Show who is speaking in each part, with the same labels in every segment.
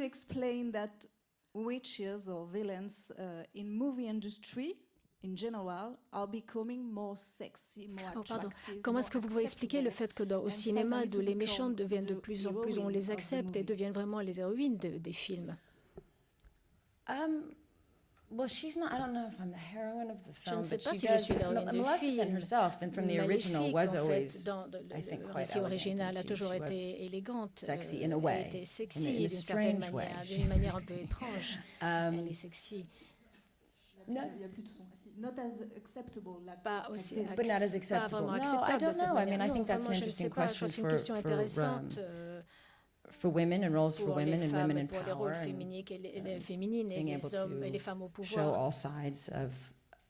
Speaker 1: explain that witches or villains in movie industry in general are becoming more sexy, more attractive?
Speaker 2: Comment est-ce que vous pouvez expliquer le fait que au cinéma, les méchants deviennent de plus en plus, on les accepte et deviennent vraiment les héroïnes des films?
Speaker 3: Well, she's not. I don't know if I'm the heroine of the
Speaker 2: Je
Speaker 3: film,
Speaker 2: ne sais
Speaker 3: but
Speaker 2: pas
Speaker 3: she
Speaker 2: si je
Speaker 3: does.
Speaker 2: suis l'héroïne du
Speaker 3: Maleficent
Speaker 2: film.
Speaker 3: herself, and from the original,
Speaker 2: Maléfique,
Speaker 3: was
Speaker 2: en
Speaker 3: always,
Speaker 2: fait, dans
Speaker 3: I think,
Speaker 2: le
Speaker 3: quite
Speaker 2: récit
Speaker 3: elegant.
Speaker 2: original, a
Speaker 3: and
Speaker 2: toujours
Speaker 3: she was
Speaker 2: été élégante.
Speaker 3: sexy in a way,
Speaker 2: Elle était
Speaker 3: in
Speaker 2: sexy
Speaker 3: a
Speaker 2: d'une certaine
Speaker 3: strange way.
Speaker 2: manière,
Speaker 3: She's
Speaker 2: d'une manière un peu
Speaker 3: sexy.
Speaker 2: étrange. Elle est sexy.
Speaker 1: Il n'y a plus de son. Not as acceptable.
Speaker 2: Pas aussi
Speaker 3: But not as acceptable.
Speaker 2: Pas vraiment
Speaker 3: No, I
Speaker 2: acceptable de
Speaker 3: don't
Speaker 2: cette
Speaker 3: know. I
Speaker 2: manière.
Speaker 3: mean, I
Speaker 2: Non,
Speaker 3: think that's an
Speaker 2: vraiment, je ne sais
Speaker 3: interesting
Speaker 2: pas. Je
Speaker 3: question
Speaker 2: pense que c'est une question intéressante
Speaker 3: for women and roles for
Speaker 2: pour
Speaker 3: women
Speaker 2: les
Speaker 3: and women in
Speaker 2: femmes, pour les rôles
Speaker 3: power,
Speaker 2: féminines et
Speaker 3: being
Speaker 2: les
Speaker 3: able
Speaker 2: hommes et les
Speaker 3: to
Speaker 2: femmes au
Speaker 3: show
Speaker 2: pouvoir,
Speaker 3: all sides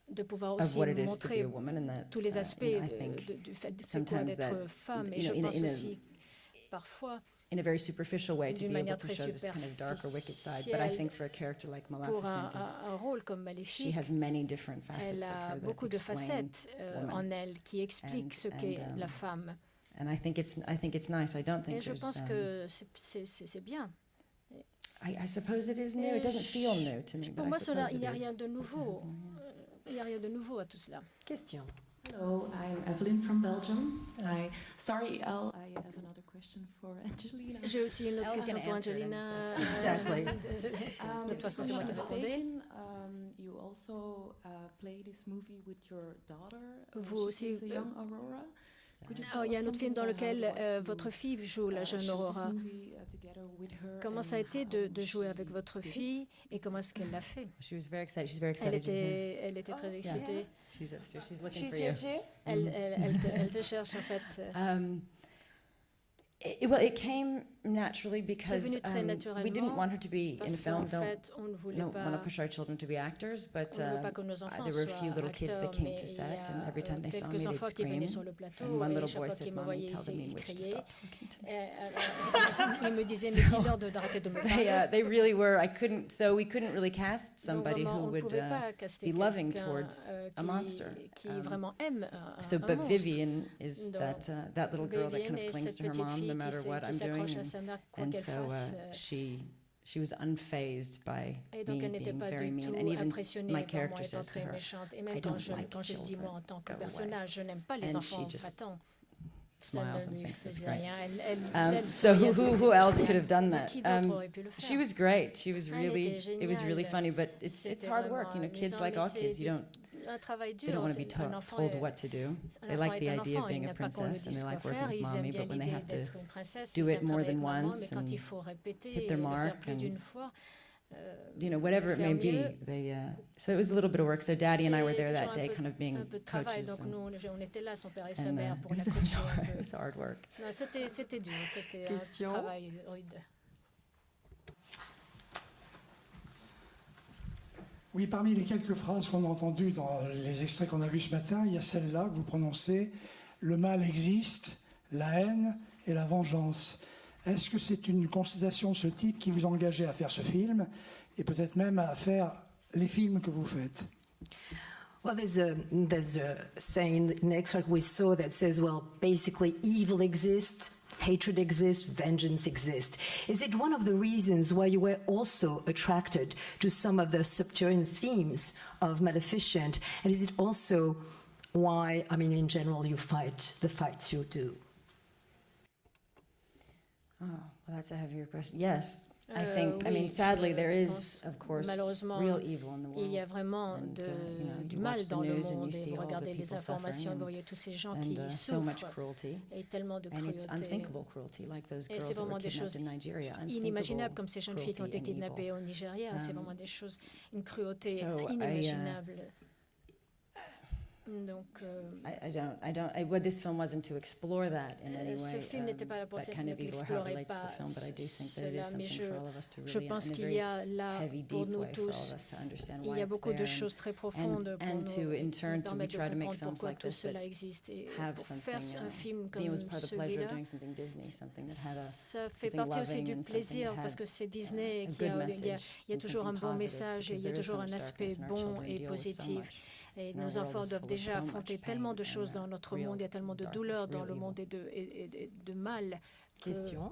Speaker 2: de pouvoir
Speaker 3: of
Speaker 2: aussi
Speaker 3: what it is to be
Speaker 2: montrer
Speaker 3: a woman, and that
Speaker 2: tous les aspects
Speaker 3: I think
Speaker 2: du fait de c'est quoi
Speaker 3: sometimes
Speaker 2: d'être femme. Et je
Speaker 3: in
Speaker 2: pense
Speaker 3: a
Speaker 2: aussi parfois
Speaker 3: in a very superficial way to
Speaker 2: d'une
Speaker 3: be
Speaker 2: manière
Speaker 3: able to
Speaker 2: très
Speaker 3: show this kind of dark or wicked side. But I think for a character like
Speaker 2: pour
Speaker 3: Maleficent,
Speaker 2: un rôle comme
Speaker 3: she
Speaker 2: Maléfique,
Speaker 3: has many different facets
Speaker 2: elle
Speaker 3: of
Speaker 2: a
Speaker 3: her that
Speaker 2: beaucoup de
Speaker 3: explain
Speaker 2: facettes
Speaker 3: woman.
Speaker 2: en elle qui expliquent ce qu'est la femme.
Speaker 3: And I think it's nice. I don't think
Speaker 2: Et je pense que c'est bien.
Speaker 3: I suppose it is new. It doesn't feel new to me.
Speaker 2: Pour moi, il n'y a rien de nouveau. Il n'y a rien de nouveau à tout cela.
Speaker 4: Question.
Speaker 5: Hello, I'm Evelyn from Belgium. Sorry, Elle, I have another question for Angelina.
Speaker 2: J'ai aussi une autre question pour Angelina.
Speaker 4: Exactly.
Speaker 2: De toute façon, c'est moi qui répondais.
Speaker 5: You also play this movie with your daughter.
Speaker 2: Vous aussi.
Speaker 5: The young Aurora.
Speaker 2: Il y a un autre film dans lequel votre fille joue la jeune Aurora. Comment ça a été de jouer avec votre fille et comment est-ce qu'elle l'a fait?
Speaker 3: She was very excited. She's very excited.
Speaker 2: Elle était très excitée.
Speaker 3: She's looking for you.
Speaker 2: Elle te cherche en fait.
Speaker 3: It came naturally because
Speaker 2: C'est venu très
Speaker 3: we didn't want her to be in film.
Speaker 2: On ne voulait
Speaker 3: Don't want to
Speaker 2: pas.
Speaker 3: push our children to be actors, but
Speaker 2: On ne veut pas que nos enfants
Speaker 3: there were a few
Speaker 2: soient
Speaker 3: little kids that
Speaker 2: acteurs,
Speaker 3: came
Speaker 2: mais
Speaker 3: to
Speaker 2: il y
Speaker 3: set, and
Speaker 2: a
Speaker 3: every time they saw me,
Speaker 2: quelques
Speaker 3: they'd
Speaker 2: enfants qui venaient
Speaker 3: scream.
Speaker 2: sur le plateau
Speaker 3: And one
Speaker 2: et
Speaker 3: little
Speaker 2: chaque
Speaker 3: boy
Speaker 2: fois
Speaker 3: said,
Speaker 2: qu'ils me
Speaker 3: "Mommy,
Speaker 2: voyaient,
Speaker 3: tell the mean
Speaker 2: ils
Speaker 3: witch to
Speaker 2: criaient.
Speaker 3: stop talking to me."
Speaker 2: Ils me disaient, mais dis-leur d'arrêter de me parler.
Speaker 3: They really were. We couldn't really cast
Speaker 2: Donc
Speaker 3: somebody
Speaker 2: vraiment,
Speaker 3: who
Speaker 2: on ne
Speaker 3: would
Speaker 2: pouvait pas caster
Speaker 3: be loving
Speaker 2: quelqu'un,
Speaker 3: towards a monster.
Speaker 2: qui vraiment aime un
Speaker 3: But
Speaker 2: monstre.
Speaker 3: Vivian is
Speaker 2: Donc,
Speaker 3: that little girl that kind
Speaker 2: Vivienne
Speaker 3: of
Speaker 2: est
Speaker 3: clings
Speaker 2: cette
Speaker 3: to her
Speaker 2: petite
Speaker 3: mom
Speaker 2: fille
Speaker 3: no matter what
Speaker 2: qui
Speaker 3: I'm doing,
Speaker 2: s'accroche à sa mère quoi
Speaker 3: and
Speaker 2: qu'elle
Speaker 3: so
Speaker 2: fasse.
Speaker 3: she was unfazed by
Speaker 2: Et donc
Speaker 3: me
Speaker 2: elle n'était
Speaker 3: being
Speaker 2: pas
Speaker 3: very
Speaker 2: du
Speaker 3: mean,
Speaker 2: tout
Speaker 3: and even
Speaker 2: impressionnée
Speaker 3: my
Speaker 2: par moi
Speaker 3: character
Speaker 2: étant
Speaker 3: says to
Speaker 2: très
Speaker 3: her,
Speaker 2: méchante. Et
Speaker 3: "I
Speaker 2: même
Speaker 3: don't like
Speaker 2: quand je dis
Speaker 3: children.
Speaker 2: moi en tant que
Speaker 3: Go away."
Speaker 2: personnage, je n'aime pas les
Speaker 3: And
Speaker 2: enfants
Speaker 3: she just
Speaker 2: battants. Ça
Speaker 3: smiles
Speaker 2: ne
Speaker 3: and
Speaker 2: lui
Speaker 3: thinks that's
Speaker 2: faisait
Speaker 3: great.
Speaker 2: rien. Elle
Speaker 3: So
Speaker 2: souriait,
Speaker 3: who
Speaker 2: c'était
Speaker 3: else
Speaker 2: génial.
Speaker 3: could have done
Speaker 2: Mais
Speaker 3: that?
Speaker 2: qui d'autre aurait pu le faire?
Speaker 3: She was great. She was
Speaker 2: Elle
Speaker 3: really.
Speaker 2: était
Speaker 3: It was really
Speaker 2: géniale.
Speaker 3: funny, but it's
Speaker 2: C'était
Speaker 3: hard work. You know,
Speaker 2: vraiment
Speaker 3: kids
Speaker 2: amusant,
Speaker 3: like
Speaker 2: mais
Speaker 3: all
Speaker 2: c'est
Speaker 3: kids, you don't.
Speaker 2: un travail
Speaker 3: They
Speaker 2: dur.
Speaker 3: don't want to be
Speaker 2: Un enfant
Speaker 3: told
Speaker 2: est-
Speaker 3: what to do.
Speaker 2: un
Speaker 3: They
Speaker 2: enfant
Speaker 3: like the
Speaker 2: est un
Speaker 3: idea
Speaker 2: enfant,
Speaker 3: of being
Speaker 2: il
Speaker 3: a
Speaker 2: n'a pas qu'on lui
Speaker 3: princess, and
Speaker 2: dise
Speaker 3: they like
Speaker 2: quoi
Speaker 3: working
Speaker 2: faire.
Speaker 3: with
Speaker 2: Ils
Speaker 3: mommy,
Speaker 2: aiment bien
Speaker 3: but when they
Speaker 2: l'idée
Speaker 3: have to
Speaker 2: d'être une princesse,
Speaker 3: do
Speaker 2: ils
Speaker 3: it
Speaker 2: aiment
Speaker 3: more
Speaker 2: travailler
Speaker 3: than
Speaker 2: avec maman,
Speaker 3: once
Speaker 2: mais quand
Speaker 3: and
Speaker 2: il faut répéter
Speaker 3: hit
Speaker 2: et
Speaker 3: their
Speaker 2: le faire
Speaker 3: mark
Speaker 2: plus
Speaker 3: and,
Speaker 2: d'une fois,
Speaker 3: whatever it
Speaker 2: faire
Speaker 3: may
Speaker 2: mieux.
Speaker 3: be, so it was a little bit of work. So Daddy and I were there
Speaker 2: C'est
Speaker 3: that
Speaker 2: toujours
Speaker 3: day,
Speaker 2: un peu-
Speaker 3: kind of being
Speaker 2: un peu de travail.
Speaker 3: coaches.
Speaker 2: Donc nous, on était là, son père et sa
Speaker 3: And,
Speaker 2: mère,
Speaker 3: it
Speaker 2: pour la
Speaker 3: was,
Speaker 2: coacher un
Speaker 3: it
Speaker 2: peu.
Speaker 3: was hard work.
Speaker 2: Non, c'était dur, c'était un
Speaker 4: Question.
Speaker 2: travail rude.
Speaker 6: Oui, parmi les quelques phrases qu'on a entendues dans les extraits qu'on a vus ce matin, il y a celle-là que vous prononcez « Le mal existe, la haine et la vengeance ». Est-ce que c'est une constatation de ce type qui vous a engagé à faire ce film et peut-être même à faire les films que vous faites?
Speaker 4: Well, there's a saying in the extract we saw that says, well, basically evil exists, hatred exists, vengeance exists. Is it one of the reasons why you were also attracted to some of the subterranean themes of Maleficent? And is it also why, I mean, in general, you fight the fights you do?
Speaker 3: Oh, well, that's a heavier question. Yes, I think. I
Speaker 2: oui,
Speaker 3: mean, sadly,
Speaker 2: je
Speaker 3: there
Speaker 2: pense,
Speaker 3: is, of course,
Speaker 2: malheureusement,
Speaker 3: real evil in the world.
Speaker 2: Il y a vraiment
Speaker 3: And,
Speaker 2: du
Speaker 3: you
Speaker 2: mal
Speaker 3: watch the
Speaker 2: dans le
Speaker 3: news and
Speaker 2: monde
Speaker 3: you
Speaker 2: et
Speaker 3: see
Speaker 2: vous
Speaker 3: all the
Speaker 2: regardez les
Speaker 3: people
Speaker 2: informations,
Speaker 3: suffering
Speaker 2: vous voyez tous ces gens
Speaker 3: and
Speaker 2: qui
Speaker 3: so much
Speaker 2: souffrent
Speaker 3: cruelty.
Speaker 2: et tellement de
Speaker 3: And it's
Speaker 2: cruauté.
Speaker 3: unthinkable cruelty, like those
Speaker 2: Et
Speaker 3: girls
Speaker 2: c'est
Speaker 3: that were
Speaker 2: vraiment des
Speaker 3: kidnapped
Speaker 2: choses
Speaker 3: in Nigeria.
Speaker 2: inimaginables comme ces jeunes filles qui ont été
Speaker 3: cruelty and evil.
Speaker 2: kidnappées au Nigeria. C'est vraiment des choses, une cruauté
Speaker 3: So
Speaker 2: inimaginable. Donc,
Speaker 3: Well, this film wasn't to explore that in any way.
Speaker 2: ce film n'était pas là pour
Speaker 3: that kind of evil, how it
Speaker 2: n'explorait
Speaker 3: relates to the
Speaker 2: pas
Speaker 3: film, but I do think that it
Speaker 2: cela,
Speaker 3: is
Speaker 2: mais
Speaker 3: something for all of us to
Speaker 2: je
Speaker 3: really,
Speaker 2: pense
Speaker 3: in a
Speaker 2: qu'il
Speaker 3: very
Speaker 2: y a là
Speaker 3: heavy,
Speaker 2: pour
Speaker 3: deep
Speaker 2: nous
Speaker 3: way, for all
Speaker 2: tous,
Speaker 3: of us to understand
Speaker 2: il
Speaker 3: why
Speaker 2: y a
Speaker 3: it's
Speaker 2: beaucoup de
Speaker 3: there,
Speaker 2: choses très profondes pour
Speaker 3: and to, in turn,
Speaker 2: nous
Speaker 3: to we
Speaker 2: permettre de
Speaker 3: try to make
Speaker 2: comprendre
Speaker 3: films
Speaker 2: pourquoi
Speaker 3: like
Speaker 2: tout
Speaker 3: this that
Speaker 2: cela existe. Et
Speaker 3: have
Speaker 2: pour
Speaker 3: something.
Speaker 2: faire un film comme
Speaker 3: It was part of the pleasure of
Speaker 2: celui-là,
Speaker 3: doing something Disney, something that had
Speaker 2: ça fait
Speaker 3: something
Speaker 2: partie aussi
Speaker 3: loving
Speaker 2: du
Speaker 3: and something
Speaker 2: plaisir
Speaker 3: that
Speaker 2: parce
Speaker 3: had
Speaker 2: que c'est Disney
Speaker 3: a
Speaker 2: et
Speaker 3: good
Speaker 2: il y
Speaker 3: message
Speaker 2: a
Speaker 3: and
Speaker 2: toujours un
Speaker 3: something
Speaker 2: bon
Speaker 3: positive,
Speaker 2: message et
Speaker 3: because
Speaker 2: il y a
Speaker 3: there is so
Speaker 2: toujours
Speaker 3: much
Speaker 2: un aspect
Speaker 3: darkness and our
Speaker 2: bon
Speaker 3: children
Speaker 2: et
Speaker 3: deal with so
Speaker 2: positif.
Speaker 3: much.
Speaker 2: Et
Speaker 3: And our
Speaker 2: nos
Speaker 3: world
Speaker 2: enfants
Speaker 3: is
Speaker 2: doivent
Speaker 3: full of
Speaker 2: déjà
Speaker 3: so
Speaker 2: affronter
Speaker 3: much
Speaker 2: tellement de
Speaker 3: pain
Speaker 2: choses
Speaker 3: and,
Speaker 2: dans notre
Speaker 3: real
Speaker 2: monde, il y a tellement de
Speaker 3: darkness,
Speaker 2: douleurs dans
Speaker 3: real
Speaker 2: le
Speaker 3: evil.
Speaker 2: monde et de mal. que,
Speaker 4: Question.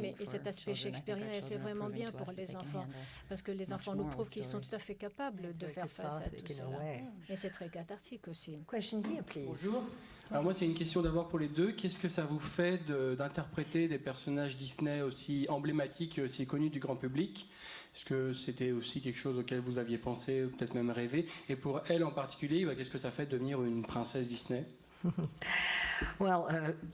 Speaker 2: et cet aspect
Speaker 3: children, I
Speaker 2: respire rien et c'est vraiment bien pour les enfants parce que les enfants nous prouvent qu'ils sont tout à fait capables de faire face à tout cela. Et c'est très cathartique aussi.
Speaker 7: Question here, please.
Speaker 8: Bonjour. Alors moi, c'est une question d'abord pour les deux. Qu'est-ce que ça vous fait d'interpréter des personnages Disney aussi emblématiques et aussi connus du grand public? Est-ce que c'était aussi quelque chose auquel vous aviez pensé, ou peut-être même rêvé? Et pour elle en particulier, qu'est-ce que ça fait de devenir une princesse Disney?
Speaker 4: Well,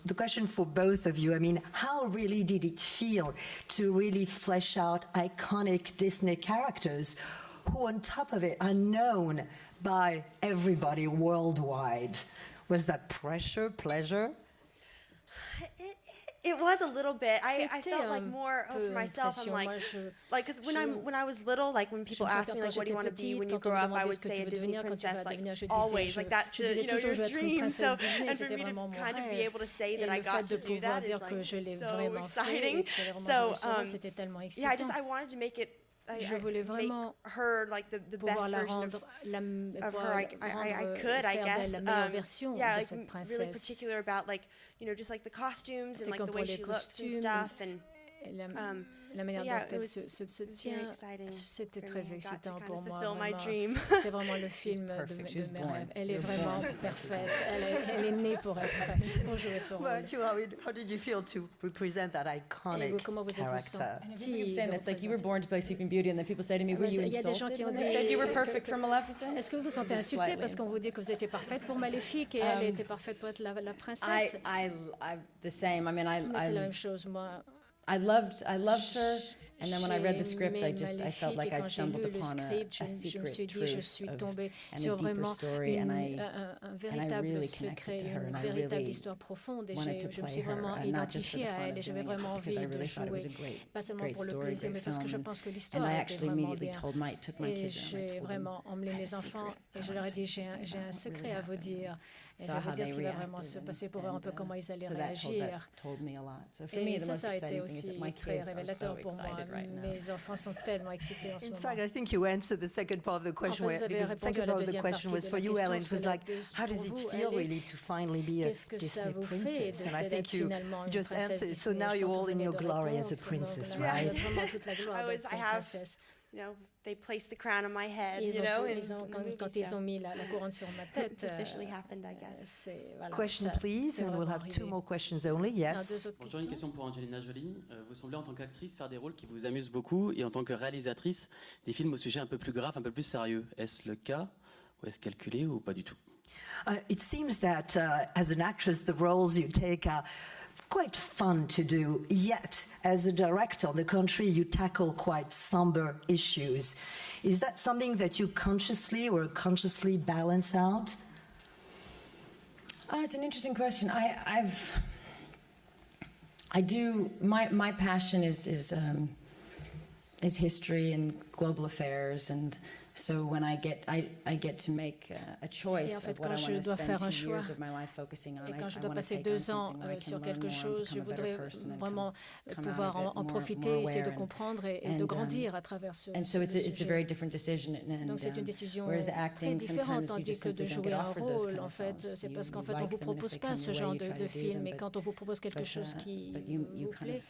Speaker 4: the question for both of you, I mean, how really did it feel to really flesh out iconic Disney characters who, on top of it, are known by everybody worldwide? Was that pressure, pleasure?
Speaker 9: It was a little bit. I
Speaker 2: C'était
Speaker 9: felt like
Speaker 2: un
Speaker 9: more
Speaker 2: peu
Speaker 9: for
Speaker 2: une
Speaker 9: myself. I'm
Speaker 2: pression.
Speaker 9: like,
Speaker 2: Moi, je-
Speaker 9: because when I was little, like when people
Speaker 2: Je me
Speaker 9: ask me
Speaker 2: souviens
Speaker 9: like, what do you want to
Speaker 2: quand
Speaker 9: be
Speaker 2: j'étais
Speaker 9: when you
Speaker 2: petite,
Speaker 9: grow
Speaker 2: quand on
Speaker 9: up?
Speaker 2: me
Speaker 9: I
Speaker 2: demandait
Speaker 9: would
Speaker 2: ce que
Speaker 9: say
Speaker 2: tu
Speaker 9: a
Speaker 2: veux
Speaker 9: Disney
Speaker 2: devenir quand tu vas
Speaker 9: princess, like
Speaker 2: devenir, je disais,
Speaker 9: always, like that's
Speaker 2: je disais
Speaker 9: you know
Speaker 2: toujours, je
Speaker 9: your
Speaker 2: veux être une
Speaker 9: dream.
Speaker 2: princesse
Speaker 9: So
Speaker 2: Disney,
Speaker 9: and for
Speaker 2: c'était
Speaker 9: me to
Speaker 2: vraiment mon
Speaker 9: kind of be
Speaker 2: rêve.
Speaker 9: able to say
Speaker 2: Et
Speaker 9: that I
Speaker 2: le fait
Speaker 9: got
Speaker 2: de
Speaker 9: to do
Speaker 2: pouvoir
Speaker 9: that is
Speaker 2: dire que
Speaker 9: like
Speaker 2: je l'ai
Speaker 9: so
Speaker 2: vraiment fait,
Speaker 9: exciting.
Speaker 2: et que j'avais vraiment
Speaker 9: So
Speaker 2: joué ce rôle, c'était tellement
Speaker 9: yeah,
Speaker 2: excitant.
Speaker 9: I wanted to make it.
Speaker 2: Je voulais vraiment
Speaker 9: make her like the
Speaker 2: pouvoir
Speaker 9: best
Speaker 2: la
Speaker 9: version
Speaker 2: rendre,
Speaker 9: of her. I could, I
Speaker 2: faire
Speaker 9: guess.
Speaker 2: d'elle la meilleure version
Speaker 9: Yeah,
Speaker 2: de
Speaker 9: like
Speaker 2: cette
Speaker 9: really
Speaker 2: princesse.
Speaker 9: particular about like just like the costumes
Speaker 2: C'est
Speaker 9: and like
Speaker 2: comme
Speaker 9: the
Speaker 2: pour
Speaker 9: way
Speaker 2: les
Speaker 9: she looks and
Speaker 2: costumes,
Speaker 9: stuff and.
Speaker 2: La manière
Speaker 9: yeah,
Speaker 2: dont elle
Speaker 9: it
Speaker 2: se
Speaker 9: was very
Speaker 2: tient,
Speaker 9: exciting
Speaker 2: c'était
Speaker 9: for
Speaker 2: très
Speaker 9: me. I got to
Speaker 2: excitant
Speaker 9: kind
Speaker 2: pour
Speaker 9: of
Speaker 2: moi.
Speaker 9: fulfill my
Speaker 2: Vraiment.
Speaker 9: dream.
Speaker 2: C'est vraiment le film de
Speaker 3: She's
Speaker 2: mes
Speaker 3: born.
Speaker 2: rêves. Elle est
Speaker 3: You're
Speaker 2: vraiment
Speaker 3: born.
Speaker 2: parfaite. Elle est née pour jouer ce rôle.
Speaker 7: But how did you feel to represent that
Speaker 2: Et
Speaker 7: iconic
Speaker 2: vous, comment vous êtes-vous
Speaker 7: character?
Speaker 2: senti
Speaker 3: I'm saying
Speaker 2: de
Speaker 3: that's like you were
Speaker 2: représenter-
Speaker 3: born to play Sleeping Beauty, and then people say to me, "Were you
Speaker 2: Il y a des gens
Speaker 3: insulted
Speaker 2: qui ont
Speaker 3: when
Speaker 2: dit
Speaker 3: they said you were perfect for Maleficent?"
Speaker 2: Est-ce que vous vous sentez
Speaker 3: Just
Speaker 2: insulté
Speaker 3: slightly
Speaker 2: parce qu'on vous dit que vous étiez parfaite pour Maléfique et elle était parfaite pour être la princesse?
Speaker 3: I the same. I mean,
Speaker 2: Mais c'est la même chose, moi.
Speaker 3: I loved her, and then when I read the script,
Speaker 2: J'ai
Speaker 3: I felt
Speaker 2: Maléfique
Speaker 3: like
Speaker 2: et
Speaker 3: I'd
Speaker 2: quand j'ai lu
Speaker 3: stumbled
Speaker 2: le
Speaker 3: upon
Speaker 2: script,
Speaker 3: a
Speaker 2: je me
Speaker 3: secret
Speaker 2: suis dit, je
Speaker 3: truth
Speaker 2: suis
Speaker 3: of
Speaker 2: tombée
Speaker 3: and
Speaker 2: sur
Speaker 3: a deeper
Speaker 2: vraiment
Speaker 3: story, and
Speaker 2: un véritable
Speaker 3: really
Speaker 2: secret,
Speaker 3: connected to her,
Speaker 2: une
Speaker 3: and I
Speaker 2: véritable
Speaker 3: really
Speaker 2: histoire profonde. Et
Speaker 3: wanted to
Speaker 2: je me
Speaker 3: play
Speaker 2: suis
Speaker 3: her,
Speaker 2: vraiment
Speaker 3: not just for
Speaker 2: identifiée
Speaker 3: the
Speaker 2: à
Speaker 3: fun
Speaker 2: elle
Speaker 3: of
Speaker 2: et j'avais
Speaker 3: doing it,
Speaker 2: vraiment
Speaker 3: because I
Speaker 2: envie de
Speaker 3: really thought it was a
Speaker 2: jouer.
Speaker 3: great,
Speaker 2: Pas seulement
Speaker 3: great
Speaker 2: pour le
Speaker 3: story,
Speaker 2: plaisir, mais
Speaker 3: great
Speaker 2: parce que je
Speaker 3: film,
Speaker 2: pense que
Speaker 3: and
Speaker 2: l'histoire
Speaker 3: I
Speaker 2: était
Speaker 3: actually
Speaker 2: vraiment
Speaker 3: immediately
Speaker 2: bien.
Speaker 3: told Mike, took my
Speaker 2: Et
Speaker 3: kids, and I
Speaker 2: j'ai
Speaker 3: told them,
Speaker 2: vraiment emmené
Speaker 3: I had
Speaker 2: mes
Speaker 3: a
Speaker 2: enfants
Speaker 3: secret.
Speaker 2: et je leur ai dit, j'ai un secret à vous dire. Et je
Speaker 3: Saw
Speaker 2: vais vous
Speaker 3: how
Speaker 2: dire
Speaker 3: they
Speaker 2: ce qui va vraiment
Speaker 3: reacted
Speaker 2: se passer pour voir un peu comment ils allaient
Speaker 3: so that
Speaker 2: réagir.
Speaker 3: told me a lot. So for me,
Speaker 2: Et
Speaker 3: the
Speaker 2: ça,
Speaker 3: most
Speaker 2: ça a été
Speaker 3: exciting thing is
Speaker 2: aussi
Speaker 3: that my
Speaker 2: très
Speaker 3: kids are
Speaker 2: révélateur
Speaker 3: so
Speaker 2: pour moi.
Speaker 3: excited right now.
Speaker 2: Mes enfants sont tellement excités en ce
Speaker 7: In
Speaker 2: moment.
Speaker 7: fact, I think you answered the second part of the question,
Speaker 2: vous avez
Speaker 7: because the
Speaker 2: répondu
Speaker 7: second
Speaker 2: à la
Speaker 7: part of the
Speaker 2: deuxième
Speaker 7: question
Speaker 2: partie
Speaker 7: was
Speaker 2: de
Speaker 7: for
Speaker 2: la
Speaker 7: you,
Speaker 2: question,
Speaker 7: Ellen. It was
Speaker 2: parce que
Speaker 7: like,
Speaker 2: la
Speaker 7: how does
Speaker 2: pour
Speaker 7: it
Speaker 2: vous,
Speaker 7: feel
Speaker 2: elle est-
Speaker 7: really to finally be a
Speaker 2: Qu'est-ce que ça
Speaker 7: Disney
Speaker 2: vous fait
Speaker 7: princess?
Speaker 2: de-
Speaker 7: And I
Speaker 2: d'être
Speaker 7: think you
Speaker 2: finalement une
Speaker 7: just
Speaker 2: princesse
Speaker 7: answered. So
Speaker 2: Disney?
Speaker 7: now
Speaker 2: Je
Speaker 7: you're
Speaker 2: pense que
Speaker 7: all
Speaker 2: vous
Speaker 7: in
Speaker 2: venez
Speaker 7: your
Speaker 2: de
Speaker 7: glory as a
Speaker 2: répondre.
Speaker 7: princess,
Speaker 2: Donc, vous
Speaker 7: right?
Speaker 2: avez vraiment toute la gloire
Speaker 9: I was-
Speaker 2: d'être
Speaker 9: I
Speaker 2: une
Speaker 9: have-
Speaker 2: princesse.
Speaker 9: They placed the crown on my head,
Speaker 2: Ils
Speaker 9: in
Speaker 2: ont,
Speaker 9: the
Speaker 2: quand,
Speaker 9: movie,
Speaker 2: quand
Speaker 9: so
Speaker 2: ils ont mis la couronne sur ma tête,
Speaker 9: it's officially happened, I guess.
Speaker 2: voilà,
Speaker 7: Question,
Speaker 2: ça-
Speaker 7: please,
Speaker 2: c'est
Speaker 7: and we'll
Speaker 2: vraiment
Speaker 7: have two
Speaker 2: arrivé.
Speaker 7: more questions only.
Speaker 2: Alors,
Speaker 7: Yes.
Speaker 2: deux autres
Speaker 10: Bonjour, une
Speaker 2: questions.
Speaker 10: question pour Angelina Jolie. Vous semblez en tant qu'actrice faire des rôles qui vous amusent beaucoup et en tant que réalisatrice des films au sujet un peu plus grave, un peu plus sérieux. Est-ce le cas ou est-ce calculé ou pas du tout?
Speaker 4: It seems that as an actress, the roles you take are quite fun to do, yet as a director, on the contrary, you tackle quite somber issues. Is that something that you consciously or consciously balance out?
Speaker 3: Oh, it's an interesting question. I do. My passion is history and global affairs, and so when I get to make a choice
Speaker 2: fait,
Speaker 3: of what
Speaker 2: quand
Speaker 3: I
Speaker 2: je
Speaker 3: want to
Speaker 2: dois
Speaker 3: spend
Speaker 2: faire un
Speaker 3: 2
Speaker 2: choix,
Speaker 3: years of my life focusing on,
Speaker 2: Et quand je
Speaker 3: I
Speaker 2: dois
Speaker 3: want to
Speaker 2: passer
Speaker 3: take on
Speaker 2: 2 ans
Speaker 3: something where I can
Speaker 2: sur
Speaker 3: learn
Speaker 2: quelque
Speaker 3: more and
Speaker 2: chose, je
Speaker 3: become a better
Speaker 2: voudrais
Speaker 3: person and
Speaker 2: vraiment
Speaker 3: come
Speaker 2: pouvoir
Speaker 3: out of it
Speaker 2: en
Speaker 3: more
Speaker 2: profiter, essayer de
Speaker 3: aware
Speaker 2: comprendre et
Speaker 3: and,
Speaker 2: de grandir à travers ce
Speaker 3: And so it's a
Speaker 2: sujet.
Speaker 3: very different decision. And,
Speaker 2: Donc c'est une décision
Speaker 3: whereas
Speaker 2: très
Speaker 3: acting,
Speaker 2: différente,
Speaker 3: sometimes you
Speaker 2: tandis
Speaker 3: just
Speaker 2: que de
Speaker 3: simply don't
Speaker 2: jouer
Speaker 3: get
Speaker 2: un
Speaker 3: offered those
Speaker 2: rôle,
Speaker 3: kind
Speaker 2: en
Speaker 3: of
Speaker 2: fait,
Speaker 3: films.
Speaker 2: c'est parce
Speaker 3: You
Speaker 2: qu'en fait, on
Speaker 3: like
Speaker 2: vous
Speaker 3: them, and if
Speaker 2: propose
Speaker 3: they
Speaker 2: pas
Speaker 3: come
Speaker 2: ce
Speaker 3: your way,
Speaker 2: genre
Speaker 3: you try
Speaker 2: de
Speaker 3: to do
Speaker 2: film,
Speaker 3: them,
Speaker 2: mais
Speaker 3: but-
Speaker 2: quand on vous propose quelque chose qui
Speaker 3: you
Speaker 2: vous
Speaker 3: kind
Speaker 2: plaît.
Speaker 3: of.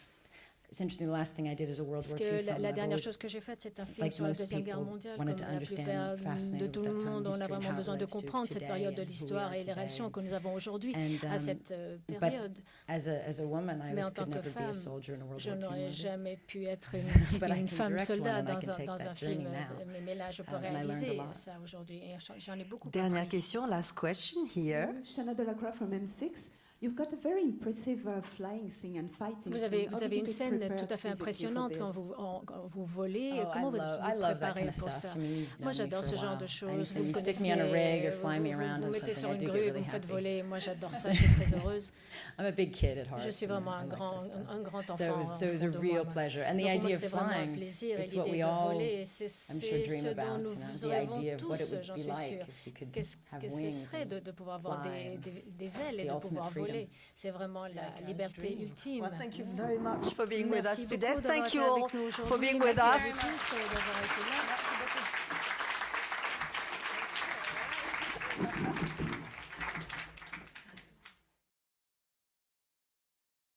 Speaker 3: It's interesting. The last thing I did is a World
Speaker 2: Parce
Speaker 3: War
Speaker 2: que
Speaker 3: II film.
Speaker 2: la
Speaker 3: I've
Speaker 2: dernière
Speaker 3: always,
Speaker 2: chose que j'ai faite, c'est un film
Speaker 3: like
Speaker 2: sur la
Speaker 3: most
Speaker 2: Deuxième Guerre
Speaker 3: people,
Speaker 2: mondiale,
Speaker 3: wanted
Speaker 2: comme
Speaker 3: to
Speaker 2: la
Speaker 3: understand,
Speaker 2: plupart
Speaker 3: fascinated
Speaker 2: de
Speaker 3: with
Speaker 2: tout
Speaker 3: that
Speaker 2: le
Speaker 3: time
Speaker 2: monde. On a
Speaker 3: history and
Speaker 2: vraiment
Speaker 3: how it
Speaker 2: besoin de
Speaker 3: relates to
Speaker 2: comprendre cette
Speaker 3: today
Speaker 2: période de
Speaker 3: and who we
Speaker 2: l'histoire
Speaker 3: are
Speaker 2: et les
Speaker 3: today.
Speaker 2: réactions que nous avons aujourd'hui
Speaker 3: And,
Speaker 2: à cette
Speaker 3: but
Speaker 2: période.
Speaker 3: as a woman, I
Speaker 2: Mais en
Speaker 3: could
Speaker 2: tant que
Speaker 3: never be a
Speaker 2: femme,
Speaker 3: soldier in a World
Speaker 2: je
Speaker 3: War II
Speaker 2: n'aurais
Speaker 3: movie.
Speaker 2: jamais pu être
Speaker 3: But I
Speaker 2: une
Speaker 3: can
Speaker 2: femme
Speaker 3: direct
Speaker 2: soldat
Speaker 3: one and I can take
Speaker 2: dans
Speaker 3: that
Speaker 2: un film.
Speaker 3: journey now.
Speaker 2: Mais là, je peux
Speaker 3: And I learned a
Speaker 2: réaliser
Speaker 3: lot.
Speaker 2: ça aujourd'hui. Et j'en ai beaucoup
Speaker 7: Dernière
Speaker 2: appris.
Speaker 7: question, last question here.
Speaker 11: Shana Delacroix from M6. You've got a very impressive flying scene and fighting
Speaker 2: Vous
Speaker 11: scene.
Speaker 2: avez
Speaker 11: How did you
Speaker 2: une
Speaker 11: get
Speaker 2: scène
Speaker 11: prepared
Speaker 2: tout à fait
Speaker 11: physically for
Speaker 2: impressionnante
Speaker 11: this?
Speaker 2: quand vous volez.
Speaker 3: Oh,
Speaker 2: Comment vous
Speaker 3: I
Speaker 2: vous
Speaker 3: love that
Speaker 2: préparez
Speaker 3: kind of
Speaker 2: pour
Speaker 3: stuff.
Speaker 2: ça?
Speaker 3: I mean, you've known
Speaker 2: Moi,
Speaker 3: me
Speaker 2: j'adore
Speaker 3: for
Speaker 2: ce
Speaker 3: a
Speaker 2: genre
Speaker 3: while.
Speaker 2: de
Speaker 3: I
Speaker 2: choses.
Speaker 3: mean,
Speaker 2: Vous me
Speaker 3: you stick me
Speaker 2: connaissez,
Speaker 3: on a rig or fly me around
Speaker 2: vous
Speaker 3: on
Speaker 2: mettez sur
Speaker 3: something, I
Speaker 2: une
Speaker 3: do
Speaker 2: grue
Speaker 3: get
Speaker 2: et vous
Speaker 3: really
Speaker 2: me faites
Speaker 3: happy.
Speaker 2: voler. Moi, j'adore ça. Je suis très heureuse.
Speaker 3: I'm a big kid at heart.
Speaker 2: Je suis
Speaker 3: you know,
Speaker 2: vraiment
Speaker 3: I like that stuff.
Speaker 2: un grand enfant.
Speaker 3: So it was a
Speaker 2: au fond de
Speaker 3: real
Speaker 2: moi.
Speaker 3: pleasure. And the
Speaker 2: Donc, pour moi,
Speaker 3: idea of
Speaker 2: c'était vraiment un
Speaker 3: flying,
Speaker 2: plaisir. Et
Speaker 3: it's what
Speaker 2: l'idée
Speaker 3: we
Speaker 2: de
Speaker 3: all,
Speaker 2: voler, c'est
Speaker 3: I'm sure, dream
Speaker 2: ce dont
Speaker 3: about,
Speaker 2: nous
Speaker 3: you know, the
Speaker 2: rêvons
Speaker 3: idea of what it
Speaker 2: tous,
Speaker 3: would
Speaker 2: j'en
Speaker 3: be
Speaker 2: suis
Speaker 3: like
Speaker 2: sûre.
Speaker 3: if you could
Speaker 2: Qu'est-ce
Speaker 3: have
Speaker 2: que ce
Speaker 3: wings
Speaker 2: serait
Speaker 3: and
Speaker 2: de pouvoir avoir
Speaker 3: fly
Speaker 2: des ailes et
Speaker 3: the
Speaker 2: de
Speaker 3: ultimate
Speaker 2: pouvoir
Speaker 3: freedom.
Speaker 2: voler? C'est vraiment la liberté ultime.
Speaker 7: Well, thank you very much for being with
Speaker 2: Merci
Speaker 7: us today.
Speaker 2: beaucoup d'avoir
Speaker 7: Thank
Speaker 2: été
Speaker 7: you all
Speaker 2: avec nous
Speaker 7: for
Speaker 2: aujourd'hui.
Speaker 7: being with
Speaker 2: Merci
Speaker 7: us.
Speaker 2: à tous d'avoir été là.
Speaker 7: Merci beaucoup.